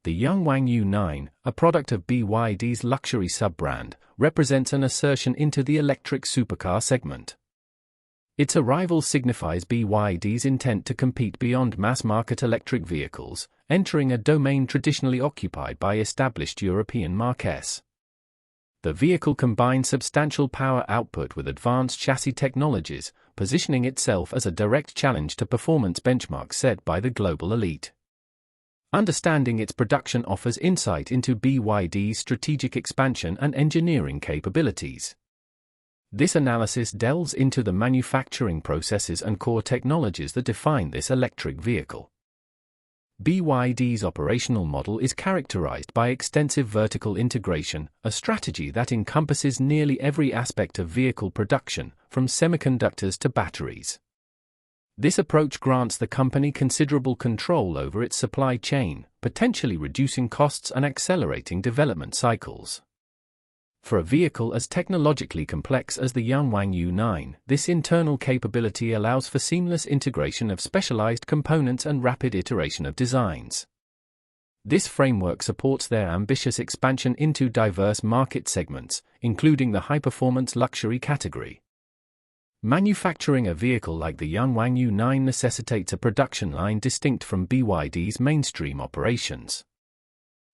The Yangwang U9, a product of BYD's luxury sub-brand, represents an assertion into the electric supercar segment. Its arrival signifies BYD's intent to compete beyond mass-market electric vehicles, entering a domain traditionally occupied by established European marques. The vehicle combines substantial power output with advanced chassis technologies, positioning itself as a direct challenge to performance benchmarks set by the global elite. Understanding its production offers insight into BYD's strategic expansion and engineering capabilities. This analysis delves into the manufacturing processes and core technologies that define this electric vehicle. BYD's operational model is characterized by extensive vertical integration, a strategy that encompasses nearly every aspect of vehicle production, from semiconductors to batteries. This approach grants the company considerable control over its supply chain, potentially reducing costs and accelerating development cycles. For a vehicle as technologically complex as the Yangwang U9, this internal capability allows for seamless integration of specialized components and rapid iteration of designs. This framework supports their ambitious expansion into diverse market segments, including the high-performance luxury category. Manufacturing a vehicle like the Yangwang U9 necessitates a production line distinct from BYD's mainstream operations.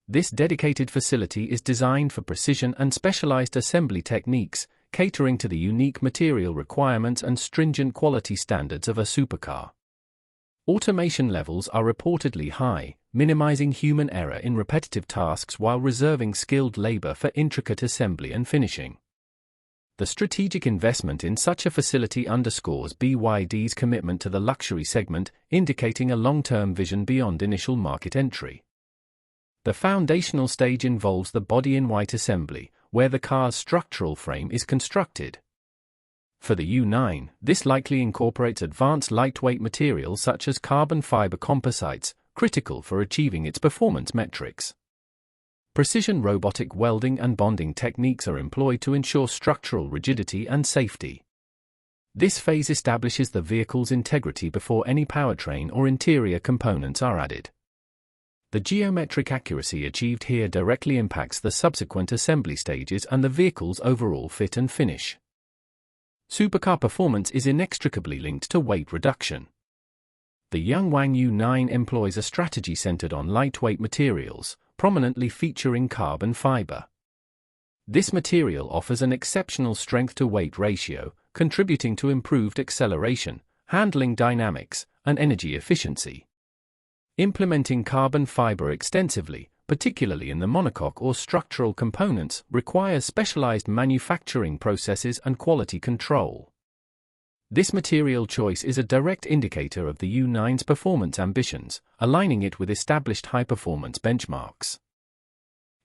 This dedicated facility is designed for precision and specialized assembly techniques, catering to the unique material requirements and stringent quality standards of a supercar. Automation levels are reportedly high, minimizing human error in repetitive tasks while reserving skilled labor for intricate assembly and finishing. The strategic investment in such a facility underscores BYD's commitment to the luxury segment, indicating a long-term vision beyond initial market entry. The foundational stage involves the body-in-white assembly, where the car's structural frame is constructed. For the U9, this likely incorporates advanced lightweight materials such as carbon fiber composites, critical for achieving its performance metrics. Precision robotic welding and bonding techniques are employed to ensure structural rigidity and safety. This phase establishes the vehicle's integrity before any powertrain or interior components are added. The geometric accuracy achieved here directly impacts the subsequent assembly stages and the vehicle's overall fit and finish. Supercar performance is inextricably linked to weight reduction. The Yangwang U9 employs a strategy centered on lightweight materials, prominently featuring carbon fiber. This material offers an exceptional strength-to-weight ratio, contributing to improved acceleration, handling dynamics, and energy efficiency. Implementing carbon fiber extensively, particularly in the monocoque or structural components, requires specialized manufacturing processes and quality control. This material choice is a direct indicator of the U9's performance ambitions, aligning it with established high-performance benchmarks.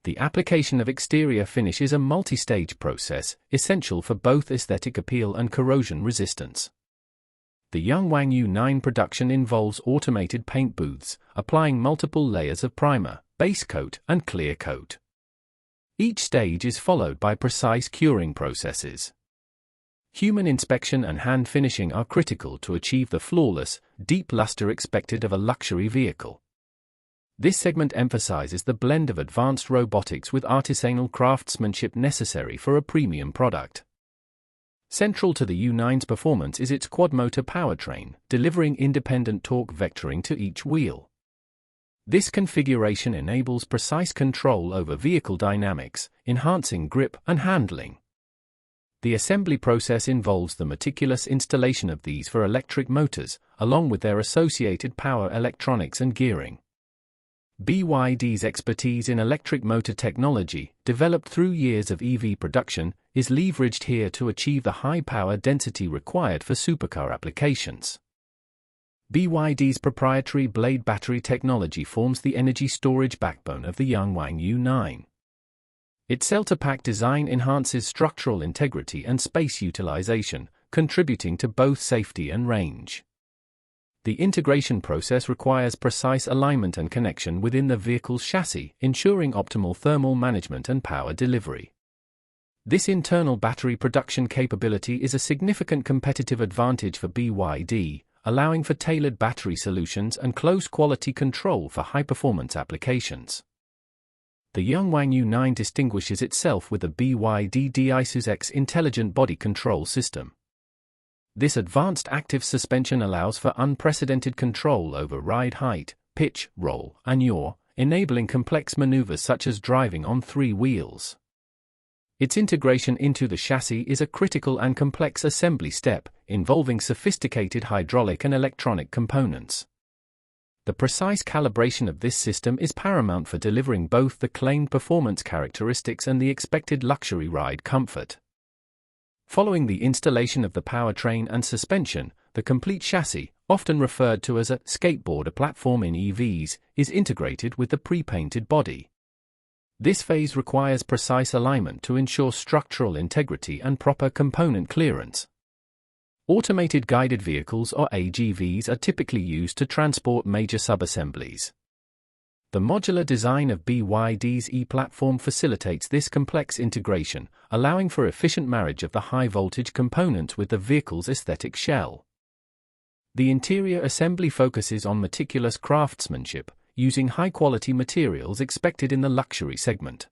The application of exterior finish is a multi-stage process, essential for both aesthetic appeal and corrosion resistance. The Yangwang U9 production involves automated paint booths, applying multiple layers of primer, base coat, and clear coat. Each stage is followed by precise curing processes. Human inspection and hand finishing are critical to achieve the flawless, deep luster expected of a luxury vehicle. This segment emphasizes the blend of advanced robotics with artisanal craftsmanship necessary for a premium product. Central to the U9's performance is its quad-motor powertrain, delivering independent torque vectoring to each wheel. This configuration enables precise control over vehicle dynamics, enhancing grip and handling. The assembly process involves the meticulous installation of these for electric motors, along with their associated power electronics and gearing. BYD's expertise in electric motor technology, developed through years of EV production, is leveraged here to achieve the high power density required for supercar applications. BYD's proprietary blade battery technology forms the energy storage backbone of the Yangwang U9. Its cell-to-pack design enhances structural integrity and space utilization, contributing to both safety and range. The integration process requires precise alignment and connection within the vehicle's chassis, ensuring optimal thermal management and power delivery. This internal battery production capability is a significant competitive advantage for BYD, allowing for tailored battery solutions and close quality control for high-performance applications. The Yangwang U9 distinguishes itself with the BYD DiSus-X intelligent body control system. This advanced active suspension allows for unprecedented control over ride height, pitch, roll, and yaw, enabling complex maneuvers such as driving on 3 wheels. Its integration into the chassis is a critical and complex assembly step, involving sophisticated hydraulic and electronic components. The precise calibration of this system is paramount for delivering both the claimed performance characteristics and the expected luxury ride comfort. Following the installation of the powertrain and suspension, the complete chassis, often referred to as a skateboarder platform in EVs, is integrated with the pre-painted body. This phase requires precise alignment to ensure structural integrity and proper component clearance. Automated guided vehicles or AGVs are typically used to transport major subassemblies. The modular design of BYD's E-platform facilitates this complex integration, allowing for efficient marriage of the high-voltage components with the vehicle's aesthetic shell. The interior assembly focuses on meticulous craftsmanship, using high-quality materials expected in the luxury segment.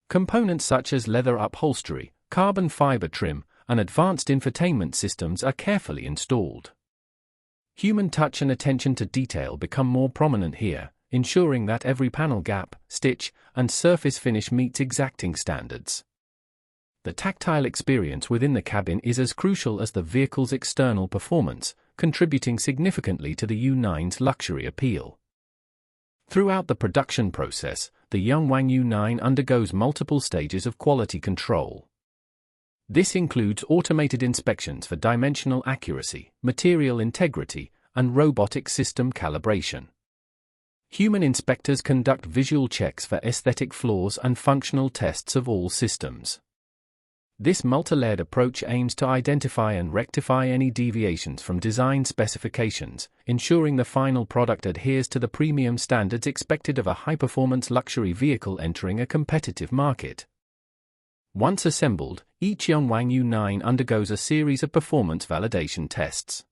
Components such as leather upholstery, carbon fiber trim, and advanced infotainment systems are carefully installed. Human touch and attention to detail become more prominent here, ensuring that every panel gap, stitch, and surface finish meets exacting standards. The tactile experience within the cabin is as crucial as the vehicle's external performance, contributing significantly to the U9's luxury appeal. Throughout the production process, the Yangwang U9 undergoes multiple stages of quality control. This includes automated inspections for dimensional accuracy, material integrity, and robotic system calibration. Human inspectors conduct visual checks for aesthetic flaws and functional tests of all systems. This multi-layered approach aims to identify and rectify any deviations from design specifications, ensuring the final product adheres to the premium standards expected of a high-performance luxury vehicle entering a competitive market. Once assembled, each Yangwang U9 undergoes a series of performance validation tests.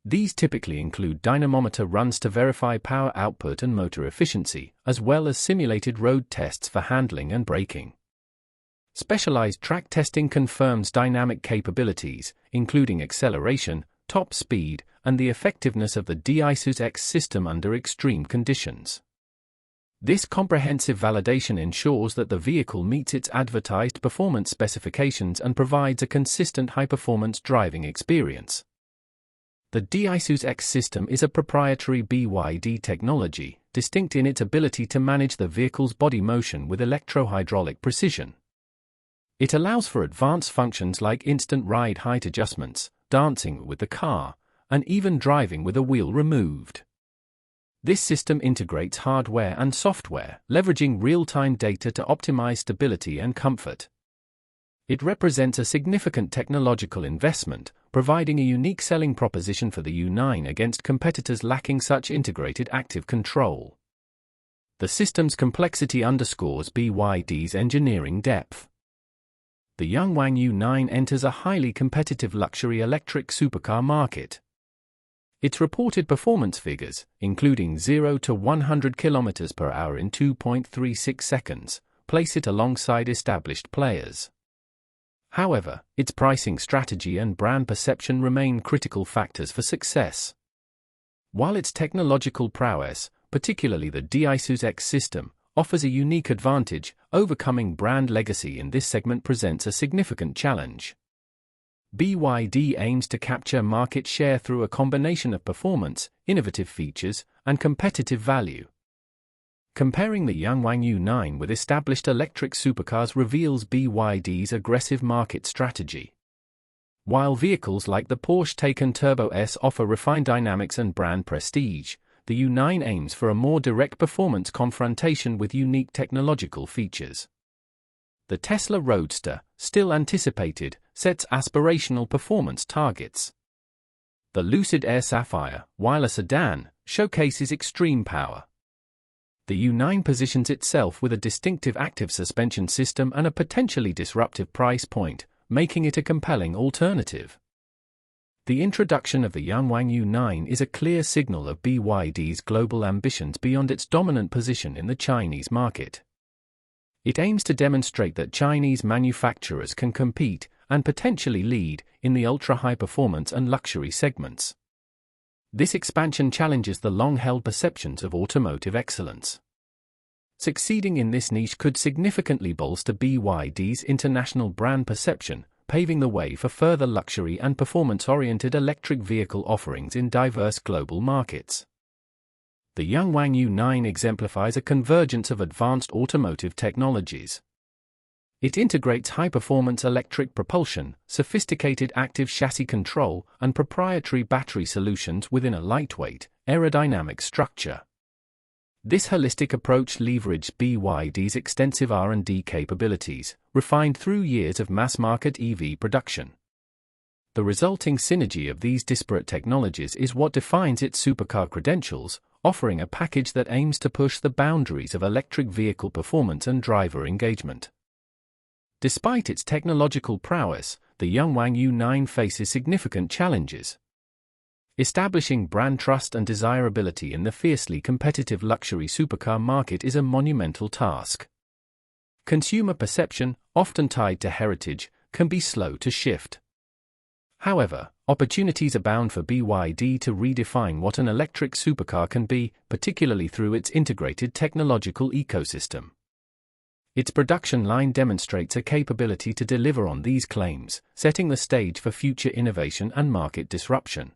These typically include dynamometer runs to verify power output and motor efficiency, as well as simulated road tests for handling and braking. Specialized track testing confirms dynamic capabilities, including acceleration, top speed, and the effectiveness of the DiSus-X system under extreme conditions. This comprehensive validation ensures that the vehicle meets its advertised performance specifications and provides a consistent high-performance driving experience. The DiSus-X system is a proprietary BYD technology, distinct in its ability to manage the vehicle's body motion with electro-hydraulic precision. It allows for advanced functions like instant ride height adjustments, dancing with the car, and even driving with a wheel removed. This system integrates hardware and software, leveraging real-time data to optimize stability and comfort. It represents a significant technological investment, providing a unique selling proposition for the U9 against competitors lacking such integrated active control. The system's complexity underscores BYD's engineering depth. The Yangwang U9 enters a highly competitive luxury electric supercar market. Its reported performance figures, including 0 to 100 km per hour in 2.36 seconds, place it alongside established players. However, its pricing strategy and brand perception remain critical factors for success. While its technological prowess, particularly the DiSus-X system, offers a unique advantage, overcoming brand legacy in this segment presents a significant challenge. BYD aims to capture market share through a combination of performance, innovative features, and competitive value. Comparing the Yangwang U9 with established electric supercars reveals BYD's aggressive market strategy. While vehicles like the Porsche Taycan Turbo S offer refined dynamics and brand prestige, the U9 aims for a more direct performance confrontation with unique technological features. The Tesla Roadster, still anticipated, sets aspirational performance targets. The Lucid Air Sapphire, while a sedan, showcases extreme power. The U9 positions itself with a distinctive active suspension system and a potentially disruptive price point, making it a compelling alternative. The introduction of the Yangwang U9 is a clear signal of BYD's global ambitions beyond its dominant position in the Chinese market. It aims to demonstrate that Chinese manufacturers can compete, and potentially lead, in the ultra-high performance and luxury segments. This expansion challenges the long-held perceptions of automotive excellence. Succeeding in this niche could significantly bolster BYD's international brand perception, paving the way for further luxury and performance-oriented electric vehicle offerings in diverse global markets. The Yangwang U9 exemplifies a convergence of advanced automotive technologies. It integrates high-performance electric propulsion, sophisticated active chassis control, and proprietary battery solutions within a lightweight, aerodynamic structure. This holistic approach leveraged BYD's extensive R&D capabilities, refined through years of mass-market EV production. The resulting synergy of these disparate technologies is what defines its supercar credentials, offering a package that aims to push the boundaries of electric vehicle performance and driver engagement. Despite its technological prowess, the Yangwang U9 faces significant challenges. Establishing brand trust and desirability in the fiercely competitive luxury supercar market is a monumental task. Consumer perception, often tied to heritage, can be slow to shift. However, opportunities abound for BYD to redefine what an electric supercar can be, particularly through its integrated technological ecosystem. Its production line demonstrates a capability to deliver on these claims, setting the stage for future innovation and market disruption.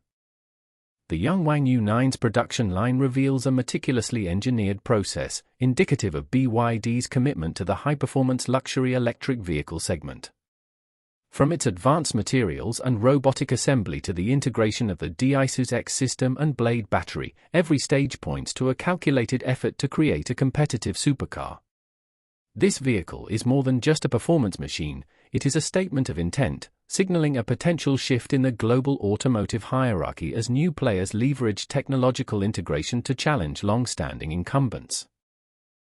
The Yangwang U9's production line reveals a meticulously engineered process, indicative of BYD's commitment to the high-performance luxury electric vehicle segment. From its advanced materials and robotic assembly to the integration of the DiSus-X system and blade battery, every stage points to a calculated effort to create a competitive supercar. This vehicle is more than just a performance machine, it is a statement of intent, signaling a potential shift in the global automotive hierarchy as new players leverage technological integration to challenge long-standing incumbents.